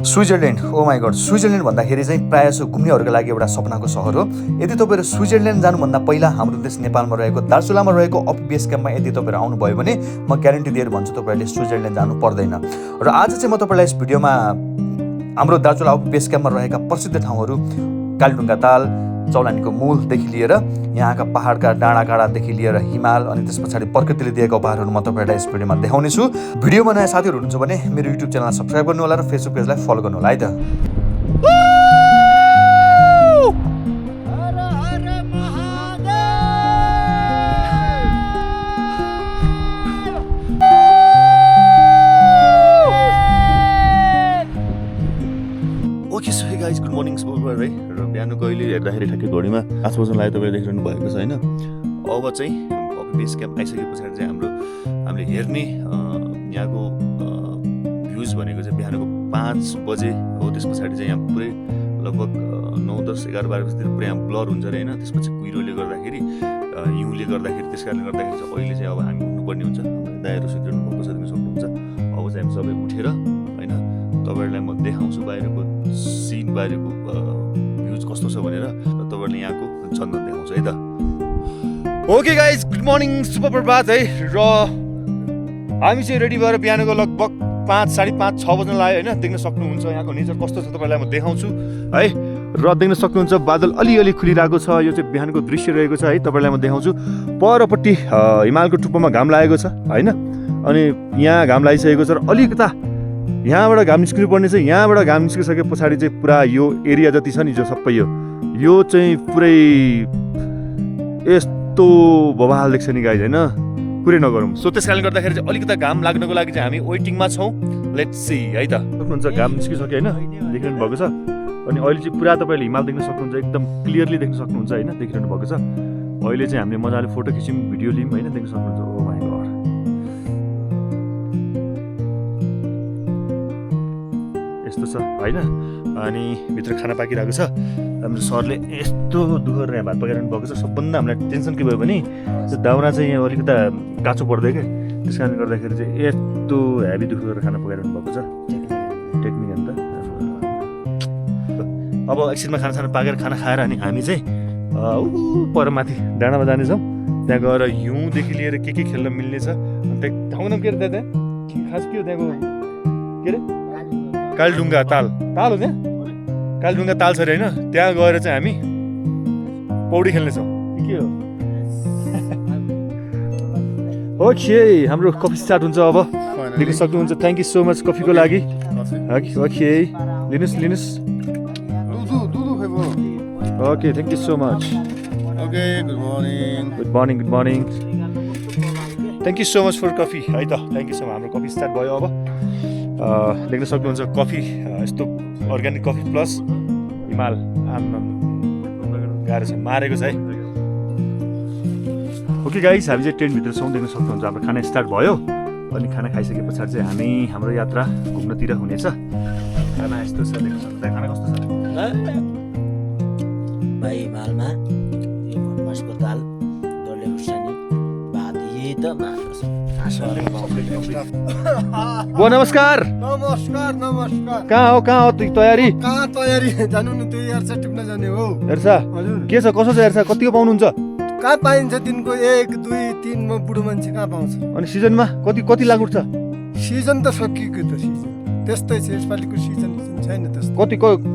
Switzerland, oh my god, Switzerland भन्दाखेरि चाहिँ प्रायः जसो घुम्नेहरूको लागि एउटा सपनाको सहर हो। यदि तपाईँहरू स्विजरल्यान्ड जानुभन्दा पहिला हाम्रो देश नेपालमा रहेको दार्चुलामा रहेको अफ बेस क्याम्पमा यदि तपाईँहरू आउनुभयो भने म ग्यारेन्टी दिएर भन्छु तपाईँहरूले स्विजरल्यान्ड जानु पर्दैन। र आज चाहिँ म तपाईँलाई यस भिडियोमा हाम्रो दार्चुला अफ बेस क्याम्पमा रहेका प्रसिद्ध ठाउँहरू कालीढुङ्गा ताल, चौलानीको मूलदेखि लिएर यहाँका पहाडका डाँडाकाँडादेखि लिएर हिमाल अनि त्यस पछाडि प्रकृतिले दिएका उपहारहरू म तपाईँहरूलाई यस भिडियोमा देखाउनेछु। भिडियोमा नयाँ साथीहरू हुनुहुन्छ भने मेरो युट्युब च्यानललाई सब्सक्राइब गर्नु होला र फेसबुक पेजलाई फलो गर्नु होला है त। Okay so hey guys, good morning super है। र बिहानको अहिले हेर्दाखेरि ठ्याक्कै घडीमा 5 बज्न लाग्यो, तपाईँले देखिरहनु भएको छ होइन। अब चाहिँ अफ बेस क्याम्प आइसके पछाडि चाहिँ हामीले हेर्ने यहाँको भ्युज भनेको चाहिँ बिहानको 5 बजे हो। त्यस पछाडि चाहिँ यहाँ पुरै लगभग 9, 10, 11, 12 बजीतिर पुरै यहाँ ब्लर हुन्छ अरे होइन। त्यसपछि कुहिरोले गर्दाखेरि हिउँले गर्दाखेरि त्यस कारणले गर्दाखेरि चाहिँ अहिले चाहिँ अब हामी उठ्नुपर्ने हुन्छ। दाइहरू सुतिरहनु भएको छ, देख्न सक्नुहुन्छ। अब चाहिँ हामी सबै उठेर होइन तपाईँहरूलाई म देखाउँछु बाहिरको सिन, बाहिरको भ्युज कस्तो छ भनेर, र तपाईँहरूले यहाँको चन्दन देखाउँछु है त। ओके गाइज, गुड मर्निङ, शुभ प्रभात है। र हामी चाहिँ रेडी भएर बिहानको लगभग 5, 5:30, 6 बज्न लाग्यो होइन। देख्न सक्नुहुन्छ यहाँको नेचर कस्तो छ तपाईँलाई म देखाउँछु है। र देख्न सक्नुहुन्छ बादल अलिअलि खुलिरहेको छ, यो चाहिँ बिहानको दृश्य रहेको छ है। तपाईँलाई म देखाउँछु परपट्टि हिमालको टुप्पोमा घाम लागेको छ होइन। अनि यहाँ घाम लागिसकेको छ र अलिकता यहाँबाट घाम निस्किनु पर्ने छ। यहाँबाट घाम निस्किसके पछाडि चाहिँ पुरा यो एरिया जति छ नि, जो सबै यो चाहिँ पुरै यस्तो बवाल देख्छ नि गाइज होइन, कुरै नगरौँ। सो त्यस कारणले गर्दाखेरि चाहिँ अलिकता घाम लाग्नको लागि चाहिँ हामी वेटिङमा छौँ। लेट्स सी है त। सक्नुहुन्छ घाम निस्किसक्यो होइन, देखिरहनु भएको छ। अनि अहिले चाहिँ पुरा तपाईँले हिमाल देख्न सक्नुहुन्छ, एकदम क्लियरली देख्न सक्नुहुन्छ होइन, देखिरहनु भएको छ। अहिले चाहिँ हामीले मजाले फोटो खिच्यौँ, भिडियो लियौँ होइन, देख्न सक्नुहुन्छ। ओ माई गड, यस्तो छ होइन। अनि भित्र खाना पाकिरहेको छ। हाम्रो सरले यस्तो दुःख गरेर यहाँ भात पकाइरहनु भएको छ। सबभन्दा हामीलाई टेन्सन के भयो भने दाउरा चाहिँ यहाँ अलिकता काँचो पर्दै क्या, त्यस कारणले गर्दाखेरि चाहिँ यस्तो हेभी दुःख गरेर खाना पकाइरहनु भएको छ। टेक्निक अन्त अब एकछिनमा खाना पाकेर खाना खाएर अनि हामी चाहिँ पर माथि डाँडामा जानेछौँ। त्यहाँ गएर हिउँदेखि लिएर के खेल्न मिल्ने छ। अनि त्यहाँ ठाउँको नाम के अरे त्यहाँ खास के हो त्यहाँको के अरे कालीढुङ्गा ताल हो त्यहाँ, कालीढुङ्गा ताल छ अरे होइन। त्यहाँ गएर चाहिँ हामी पौडी खेल्नेछौँ के हो। ओके, हाम्रो कफी स्टार्ट हुन्छ अब, देख्न सक्नुहुन्छ। थ्याङ्क यू सो मच कफीको लागि। ओके, लिनुहोस्। Okay, thank you so much. Okay, good morning. Thank you so much for coffee है त। Thank you so much. हाम्रो कफी स्टार्ट भयो अब। देख्न सक्नुहुन्छ कफी, यस्तो अर्ग्यानिक कफी प्लस हिमाल। गाह्रो छ, मारेको छ है। ओके गाइस, हामी चाहिँ टेन्टभित्र छौँ, देख्न सक्नुहुन्छ। हाम्रो खाना स्टार्ट भयो। अनि खाना खाइसके पछाडि चाहिँ हाम्रो यात्रा घुम्नतिर हुनेछ। खाना यस्तो छ, देख्न सक्नुहुन्छ। खाना कस्तो छ भाइ? हिमालमा मसको दाल, डल्ले खुर्सानी, भात, यही त माछा। नमस्कार। कहाँ हो तयारी? कहाँ तयारी जानु न, त्यो हेर्छ टुक्न जाने हो। हेर्छ के छ, कसो छ हेर्छ? कतिको पाउनुहुन्छ? कहाँ पाइन्छ दिनको 1, 2, 3 म बुढो मान्छे कहाँ पाउँछ। अनि सिजनमा कति लाख उठ्छ? सिजन त सकिएको त, सिजन त्यस्तै छ यसपालिको सिजन छैन त्यस्तो।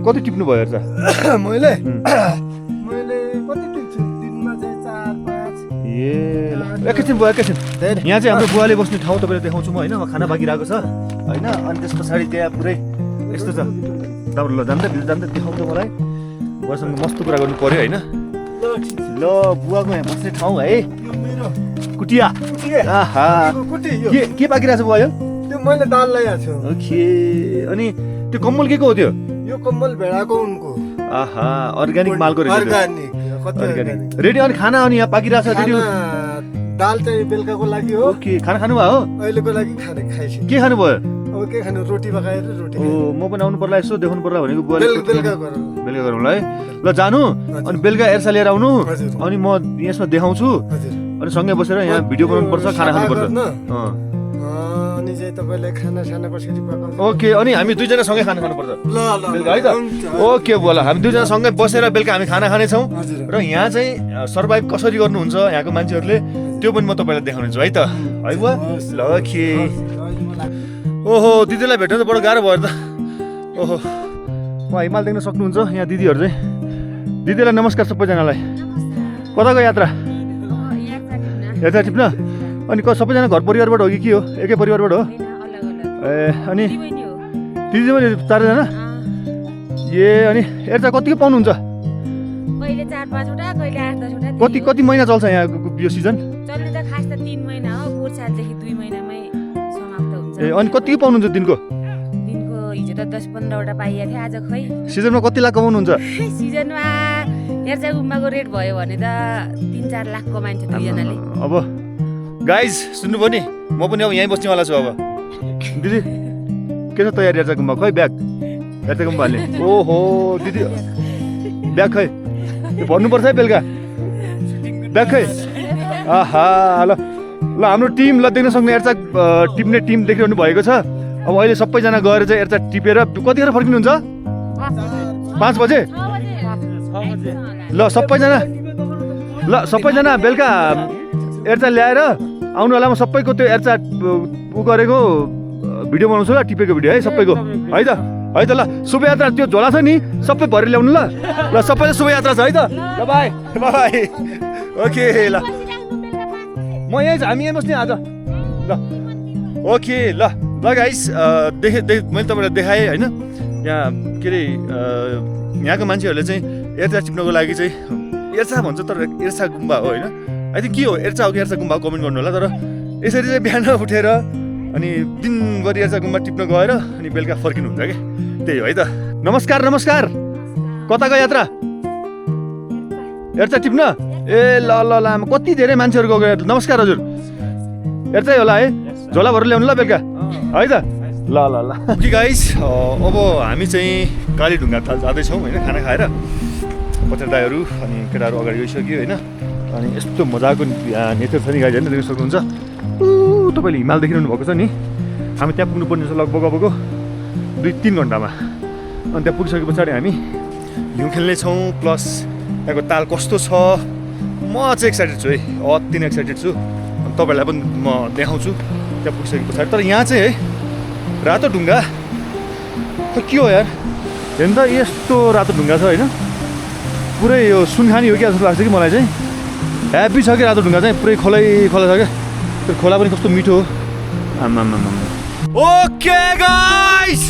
कति टिप्नु भयो हेर्छ? मैले कति टिप्छु दिनमा चाहिँ 4, 5। एकैछिन भयो, एकैछिन। यहाँ चाहिँ हाम्रो बुवाले बस्ने ठाउँ तपाईँलाई देखाउँछु म होइन। खाना बाँकिरहेको छ होइन। अनि त्यस पछाडि त्यहाँ पुरै यस्तो छ। तपाईँ ल जान्दै देखाउँछ मलाई। बुवासँग मस्तो कुरा गर्नु पर्यो होइन। ल बुवाको यहाँ बस्ने ठाउँ है, कुटिया। के पाकिरहेको छ बुवा? त्यो मैले दाल ल्याएको छु। ओके, अनि त्यो कम्मल के को हो त्यो? यो कम्मल भेडाको उनको। अर्ग्यानिक मालको अर्ग्यानिक रेडी। अनि खाना अनि यहाँ पाकिरहेको छ रेडी। दाल चाहिँ बेलुकाको लागि हो। ओके, खाना खानु भयो? अहिलेको लागि खाइसक्यो। के खानु भयो? अब के खानु, रोटी पकाएर रोटी। म पनि आउनु पर्ला, यसो देखाउनु पर्ला भनेको बुवाले। बेलुका गरौँ है। ल जानु, अनि बेलुका एर्सा लिएर आउनु। अनि म यसमा देखाउँछु। अनि सँगै बसेर यहाँ भिडियो बनाउनु पर्छ, खाना खानु पर्छ। अनि चाहिँ तपाईँले खाना कसरी पकाउँछ ओके अनि हामी दुईजना सँगै खाना खानुपर्छ ल ल बेलुका है त हुन्छ। ओके बोला हामी दुईजना सँगै बसेर बेलुका हामी खाना खानेछौँ हजुर र यहाँ चाहिँ सर्भाइभ कसरी गर्नुहुन्छ यहाँको मान्छेहरूले त्यो पनि म तपाईँलाई देखाउनेछु है त है बुवा ल के ओहो दिदीलाई भेट्नु त बडो गाह्रो भयो त ओहो उहाँ हिमाल देख्न सक्नुहुन्छ यहाँ दिदीहरू चाहिँ दिदीलाई नमस्कार सबैजनालाई कताको यात्रा यात्रा टिप्न अनि सबैजना घर परिवारबाट हो कि के हो एकै परिवारबाट हो ए अनि दिदी पनि चारजना ए अनि हेर्दा कतिको पाउनुहुन्छ कहिले 4-5 वटा कहिले 8-10 वटा कति महिना चल्छ यहाँ यो सिजन चल्ने त खास त 3 महिना हो पुर्सालदेखि 2 महिनामै समाप्त हुन्छ ए अनि कतिको पाउनुहुन्छ दिनको दिनको हिजो त 10-15 वटा पाइएको थियो आज खै सिजनमा कति लाख कमाउनुहुन्छ सिजनमा हेर्चा गुम्बाको रेट भयो भने त 3-4 लाख कमाइन्छ दुईजनाले अब गाइज सुन्नुभयो नि म पनि अब यहीँ बस्नेवाला छु अब दिदी के छ तयारी हेर्चा गुम्बा खै ब्याग हेर्चा गुम्बा हाल्ने ओहो दिदी ब्याग खै भन्नुपर्छ है बेलुका ब्याग खै आहा ल ल हाम्रो टिम ल देख्न सक्ने हेर्चा टिप्ने टिम देखिरहनु भएको छ अब अहिले सबैजना गएर चाहिँ हेर्चा टिपेर कतिखेर फर्किनुहुन्छ 5 बजे ल सबैजना बेलुका हेर्चा ल्याएर आउनु होला म सबैको त्यो हेर्चा उ गरेको भिडियो बनाउँछु ल टिपेको भिडियो है सबैको है त ल शुभयात्रा त्यो झोला छ नि सबै भरेर ल्याउनु ल सबैले शुभयात्रा छ है त ल बाई बाई ओके ल म यहीँ हामी यहीँ बस्ने आज ल ओके ल गाइस मैले तपाईँलाई देखाएँ होइन यहाँ के अरे यहाँको मान्छेहरूले चाहिँ एर्चा टिप्नको लागि चाहिँ एर्चा भन्छ तर एर्चा गुम्बा हो होइन आई थिङ्क के हो एर्चा हो कि एर्चा गुम्बा कमेन्ट गर्नु होला तर यसरी चाहिँ बिहान उठेर अनि दिनभरि एर्चा गुम्बा टिप्न गएर अनि बेलुका फर्किनुहुन्छ कि त्यही हो है त नमस्कार कताको यात्रा एर्चा टिप्न ए ल कति धेरै मान्छेहरू गएको नमस्कार हजुर एर्चै होला है झोला भरेर ल्याउनु ल बेलुका है त ल ओके गाइस अब हामी चाहिँ कालीढुङ्गा ताल जाँदैछौँ होइन खाना खाएर पछाडि दाइहरू अनि केटाहरू अगाडि गइसक्यो होइन अनि यस्तो मजाको नेचर छ नि गाइज होइन देख्न सक्नुहुन्छ तपाईँले हिमाल देखिरहनु भएको छ नि हामी त्यहाँ पुग्नुपर्ने छ लगभग 2-3 घन्टामा अनि त्यहाँ पुगिसके पछाडि हामी हिउँ खेल्नेछौँ प्लस त्यहाँको ताल कस्तो छ म चाहिँ एक्साइटेड छु है अति नै एक्साइटेड छु अनि तपाईँहरूलाई पनि म देखाउँछु त्यहाँ पुगिसके पछाडि तर यहाँ चाहिँ है रातो ढुङ्गा त के हो यार हेर्नु त यस्तो रातो ढुङ्गा छ होइन पुरै यो सुनखानी हो क्या जस्तो लाग्छ कि मलाई चाहिँ ह्याप्पी छ कि रातो ढुङ्गा चाहिँ पुरै खोला छ क्या त्यो खोला पनि कस्तो मिठो हो आमा ओके गाइस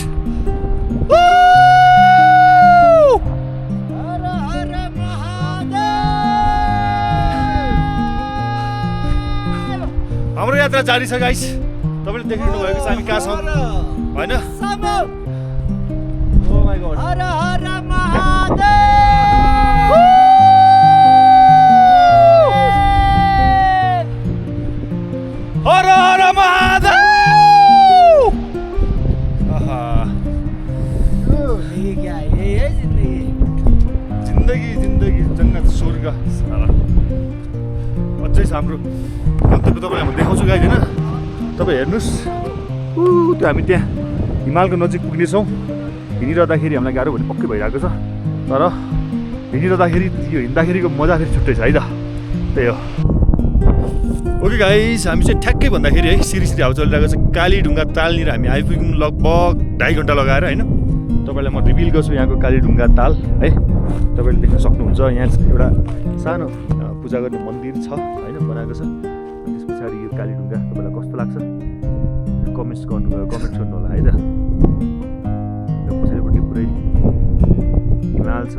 हाम्रो यात्रा जारी छ गाइस तपाईँले देखिरहनु भएको छ हामी कहाँ छौँ होइन ओ माय गॉड हर हर महादेव हर हर महादेव आहा ये क्या है ये जिन्दगी जन्नत स्वर्ग अझै छ हाम्रो गन्तव्य तपाईँलाई म देखाउँछु गाइज होइन तपाईँ हेर्नुहोस् त्यो हामी त्यहाँ हिमालको नजिक पुग्नेछौँ हिँडिरहँदाखेरि हामीलाई गाह्रो भने पक्कै भइरहेको छ तर हिँडिरहँदाखेरि यो हिँड्दाखेरिको मजा फेरि छुट्टै छ है त त्यही हो ओके गाइस हामी चाहिँ ठ्याक्कै भन्दाखेरि है सिरी हावा चलिरहेको छ कालीढुङ्गा तालनिर हामी आइपुग्यौँ लगभग 2.5 घन्टा लगाएर होइन तपाईँलाई म रिभिल गर्छु यहाँको कालीढुङ्गा ताल है तपाईँले देख्न सक्नुहुन्छ यहाँ एउटा सानो पूजा गर्ने मन्दिर छ होइन बनाएको छ त्यस पछाडि यो कालीढुङ्गा तपाईँलाई कस्तो लाग्छ कमेन्ट गर्नु होला है त पछाडिपट्टि पुरै हिमाल छ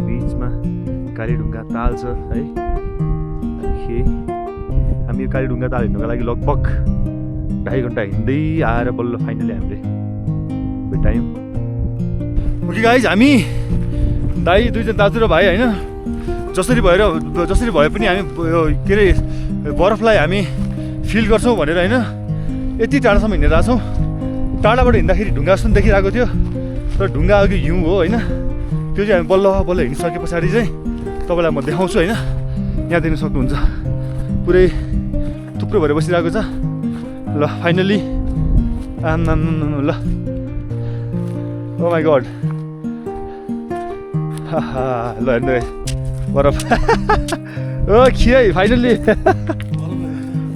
बिचमा कालीढुङ्गा ताल छ है हामी यो कालीढुङ्गा ताल हिँड्नुको लागि लगभग 2.5 घन्टा हिँड्दै आएर बल्ल फाइनली हामीले भेटायौँ ओके गाइज हामी दाइ दुईजना दाजु र भाइ होइन जसरी भए पनि हामी यो के अरे बरफलाई हामी फिल गर्छौँ भनेर होइन यति टाढासम्म हिँडेर आएको छौँ टाढाबाट हिँड्दाखेरि ढुङ्गा जस्तो देखिरहेको थियो तर ढुङ्गा अघि हिउँ हो होइन त्यो चाहिँ हामी बल्ल हिँडिसके पछाडि चाहिँ तपाईँलाई म देखाउँछु होइन यहाँ देख्न सक्नुहुन्छ पुरै थुप्रो भएर बसिरहेको छ ल फाइनली ल ओ माई गड ल हेर्नु है बरफ ओ खिए फाइनल्ली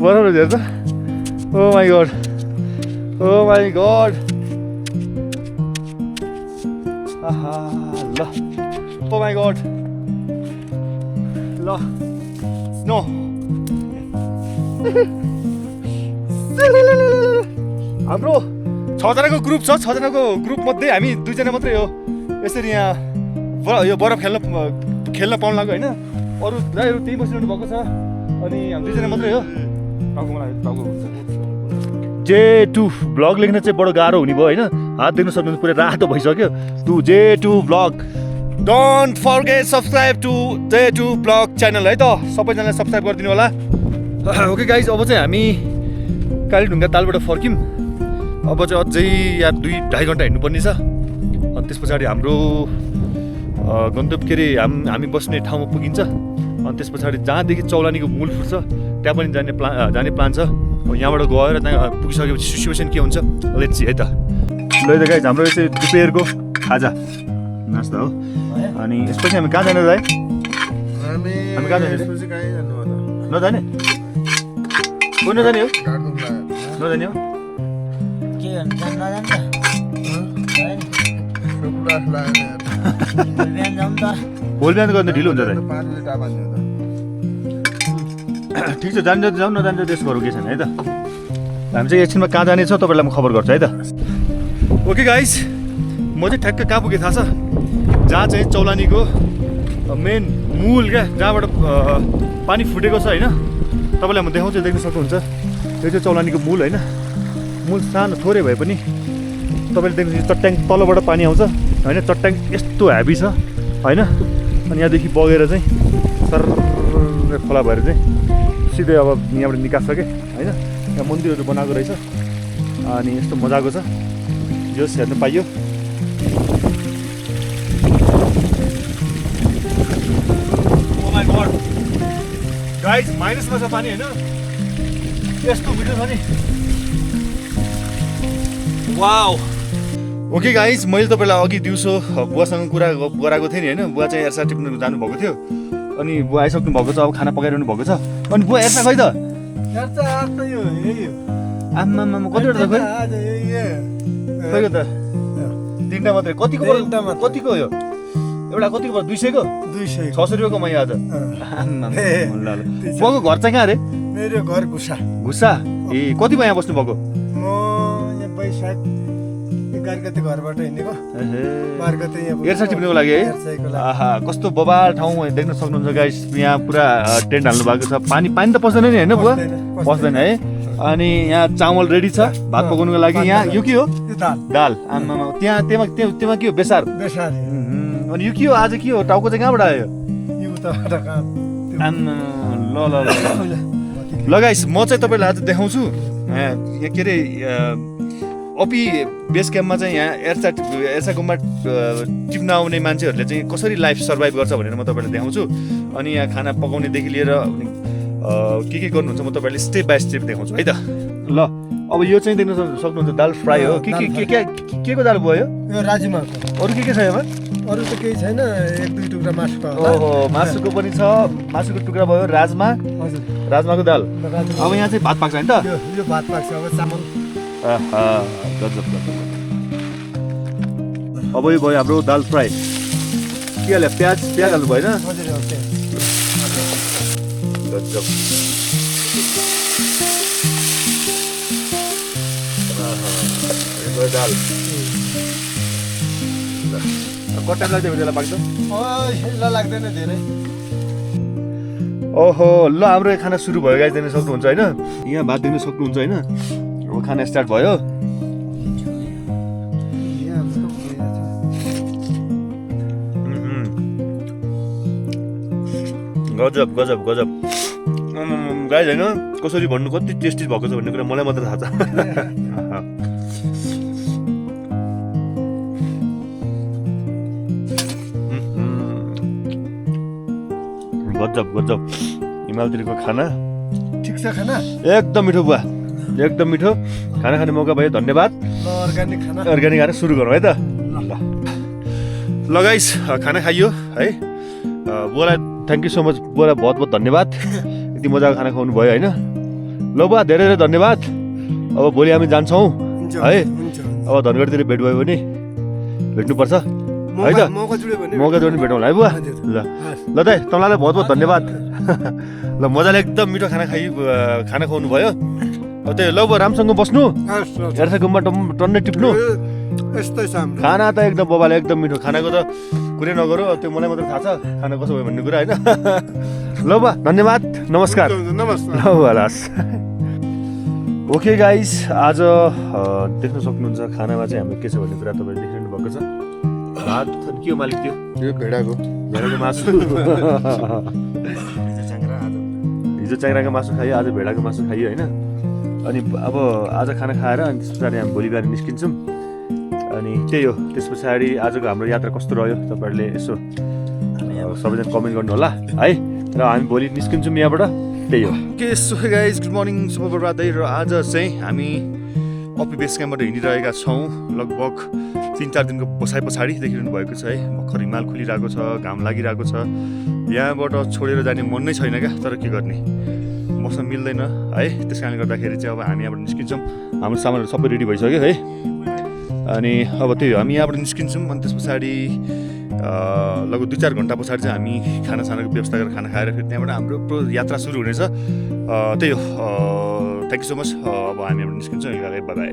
बरफ हेर्छ ओ माई गड ल ल ओ माई गड ल स्नो हाम्रो 6 जनाको ग्रुप छ 6 जनाको ग्रुप मध्ये हामी 2 जना मात्रै हो यसरी यहाँ यो बरफ खेल्न पाउन लाग्यो होइन अरू दाइहरू त्यही बसिरहनु भएको छ अनि हामी 2 जना मात्रै हो J2 ब्लग लेख्न चाहिँ बडो गाह्रो हुने भयो होइन हात देख्न सक्नुहुन्छ पुरै रातो भइसक्यो to J2 blog don't forget subscribe to J2 blog channel है त सबैजनाले सब्सक्राइब गरिदिनु होला ओके गाइज अब चाहिँ हामी कालीढुङ्गा तालबाट फर्क्यौँ अब चाहिँ अझै या 2-2.5 घन्टा हिँड्नुपर्ने छ अनि त्यस पछाडि हाम्रो गन्तव्य के अरे हामी बस्ने ठाउँमा पुगिन्छ अनि त्यस पछाडि जहाँदेखि चौलानीको मूल फुट्छ त्यहाँ पनि जाने प्लान छ अब यहाँबाट गएर त्यहाँ पुगिसकेपछि सिचुएसन के हुन्छ लेट्स सी है त ल त गाइज हाम्रो चाहिँ दुपहरको खाजा नास्ता हो अनि यसपछि हामी कहाँ जाने दाइ हामी कहाँ जाने नजाने कोही नजाने हो नजाने हो के भन्छ नजान्छ बिहान जाउँ त भोलि बिहान गर्दा ढिलो हुन्छ दाइ ठिक छ जान्छ जाउँ नजान्छ त्यसको अरू केही छैन है त हामी चाहिँ एकछिनमा कहाँ जाने छ तपाईँलाई म खबर गर्छु है त ओके गाइस म चाहिँ ठ्याक्क कहाँ पुगेँ थाहा छ जहाँ चाहिँ चौलानीको मेन मूल क्या जहाँबाट पानी फुटेको छ होइन तपाईँलाई म देखाउँछु देख्न सक्नुहुन्छ यो चाहिँ चौलानीको मूल होइन मूल सानो थोरै भए पनि तपाईँले देख्नु चट्याङ तलबाट पानी आउँछ होइन चट्याङ यस्तो ह्याभी छ होइन अनि यहाँदेखि बगेर चाहिँ सर खोला भएर चाहिँ सिधै अब यहाँबाट निकाल्छ कि होइन यहाँ मन्दिरहरू बनाएको रहेछ अनि यस्तो मजाको छ जस हेर्नु पाइयो गाइज माइनसमा छ पानी होइन यस्तो मिठो छ नि वाउ ओके गाइज मैले तपाईँलाई अघि दिउँसो बुवासँग कुरा गराएको थिएँ नि होइन बुवा चाहिँ एर्सा टिप्नु जानुभएको थियो अनि बुवा आइसक्नु भएको छ अब खाना पकाइरहनु भएको छ अनि बुवा एर्सा खै त आम्मामा कतिवटा त खै त 3टा मात्रै कतिको कतिको हो यो एउटा कतिको भयो 200को 600 रुपियाँ कमायो आज बुवाको घर चाहिँ कहाँ अरे मेरो घर घुसा घुसा ए कति भयो यहाँ बस्नु भएको म यहाँ बैशाख 11 गते घरबाट हिँडेको 12 गते यहाँ एर्सा टिप्नुको लागि है आहा कस्तो बबाल ठाउँ देख्न सक्नुहुन्छ गाइस यहाँ पुरा टेन्ट हाल्नु भएको छ पानी त पस्दैन नि होइन बुवा पस्दैन है अनि यहाँ चामल रेडी छ भात पकाउनुको लागि यहाँ यो के हो दाल आमामा त्यहाँ के हो बेसार अनि यो के हो आज के हो टाउको चाहिँ कहाँबाट आयो ल गाइस म चाहिँ तपाईँलाई आज देखाउँछु यहाँ के अरे अपी बेस क्याम्पमा चाहिँ यहाँ एर्सा गुम्बा टिप्न आउने मान्छेहरूले चाहिँ कसरी लाइफ सर्भाइभ गर्छ भनेर म तपाईँलाई देखाउँछु अनि यहाँ खाना पकाउनेदेखि लिएर के गर्नुहुन्छ म तपाईँलाई स्टेप बाई स्टेप देखाउँछु है त ल अब यो चाहिँ देख्न सक्नुहुन्छ दाल फ्राई हो के को दाल भयो यो राजमा अरू के छ यसमा अरू त केही छैन 1-2 टुक्रा मासु ओहो मासुको पनि छ मासुको टुक्रा भयो राजमा हजुर राजमाको दाल अब यहाँ चाहिँ भात पाक्छ हैन त यो भात पाक्छ अब चामल गजब अब यो भयो हाम्रो दाल फ्राई के हाल्यो प्याज हाल्नु भएन हजुर गजब दाल कट्टा लाग्दै बेला पाक्छ लाग्दैन धेरै ओहो ल हाम्रो खाना सुरु भयो गाइस देख्न सक्नुहुन्छ हैन यहाँ भात देख्न सक्नुहुन्छ हैन अब खाना स्टार्ट भयो गजब गजब गजब गाइस हैन कसरी भन्नु कति टेस्टी भएको छ भन्ने कुरा मलाई मात्र थाहा छ गजब गजब हिमालतिरको खाना ठिक छ खाना एकदम मिठो बुवा एकदम मिठो खाना खाने मौका भयो, धन्यवाद। ल अर्ग्यानिक खाना अर्ग्यानिक खाएर सुरु गरौँ है त। ल गाइस, खाना खाइयो है। बुवालाई थ्याङ्क यू सो मच, बुवालाई बहुत बहुत धन्यवाद, यति मजाको खाना खुवाउनु भयो होइन। ल बुवा धेरै धेरै धन्यवाद। अब भोलि हामी जान्छौँ हुन्छ है। हुन्छ अब धनगढीतिर भेट भयो भने भेट्नुपर्छ है त। मौका जुड्यो भने मौका जोड्ने भेटौँला है बुवा। हजुर। ल ल दाइ, तपाईँलाई बहुत बहुत धन्यवाद। ल मजाले एकदम मिठो खाना खाना खुवाउनु भयो। अब त्यही ल बुवा, राम्रोसँग बस्नु, हेर्छ गुम्बा टन्नै टिप्नु। यस्तै छ हाम्रो खाना त एकदम बबाले एकदम मिठो, खानाको त कुरै नगरौँ, त्यो मलाई मात्रै थाहा छ खाना कसो भयो भन्ने कुरा होइन। ल बुवा धन्यवाद, नमस्कार। नमस्कार। ल बुवा लास। ओके गाइस, आज देख्न सक्नुहुन्छ खानामा चाहिँ हाम्रो के छ भन्ने कुरा तपाईँले देखिरहनु भएको छ। भात के हो मालिक, त्यो भेडाको मासु। हिजो च्याङ्राको मासु खायो, आज भेडाको मासु खायो होइन। अनि अब आज खाना खाएर अनि त्यस पछाडि हामी भोलि बिहान निस्किन्छौँ। अनि त्यही हो, त्यस पछाडि आजको हाम्रो यात्रा कस्तो रह्यो तपाईँहरूले यसो सबैजना कमेन्ट गर्नु होला है। र हामी भोलि निस्किन्छौँ यहाँबाट, त्यही हो। के सो गाइज, गुड मर्निङ, शुभ प्रभात है। र आज चाहिँ हामी अपी बेस क्याम्पबाट हिँडिरहेका छौँ। लगभग 3-4 दिनको बसाइ पछाडि देखिरहनु भएको छ है। भर्खर हिमाल खुलिरहेको छ, घाम लागिरहेको छ। यहाँबाट छोडेर जाने मन नै छैन क्या, तर के गर्ने, मौसम मिल्दैन है। त्यस कारणले गर्दाखेरि चाहिँ अब हामी यहाँबाट निस्किन्छौँ। हाम्रो सामानहरू सबै रेडी भइसक्यो है। अनि अब त्यही हो, हामी यहाँबाट निस्किन्छौँ। अनि त्यस पछाडि लगभग 2-4 घन्टा पछाडि चाहिँ हामी खानासानाको व्यवस्था गरेर खाना खाएर फेरि त्यहाँबाट हाम्रो यात्रा सुरु हुनेछ। त्यही हो, थ्याङ्क यू सो मच। अब हामी यहाँबाट निस्किन्छौँ। By by.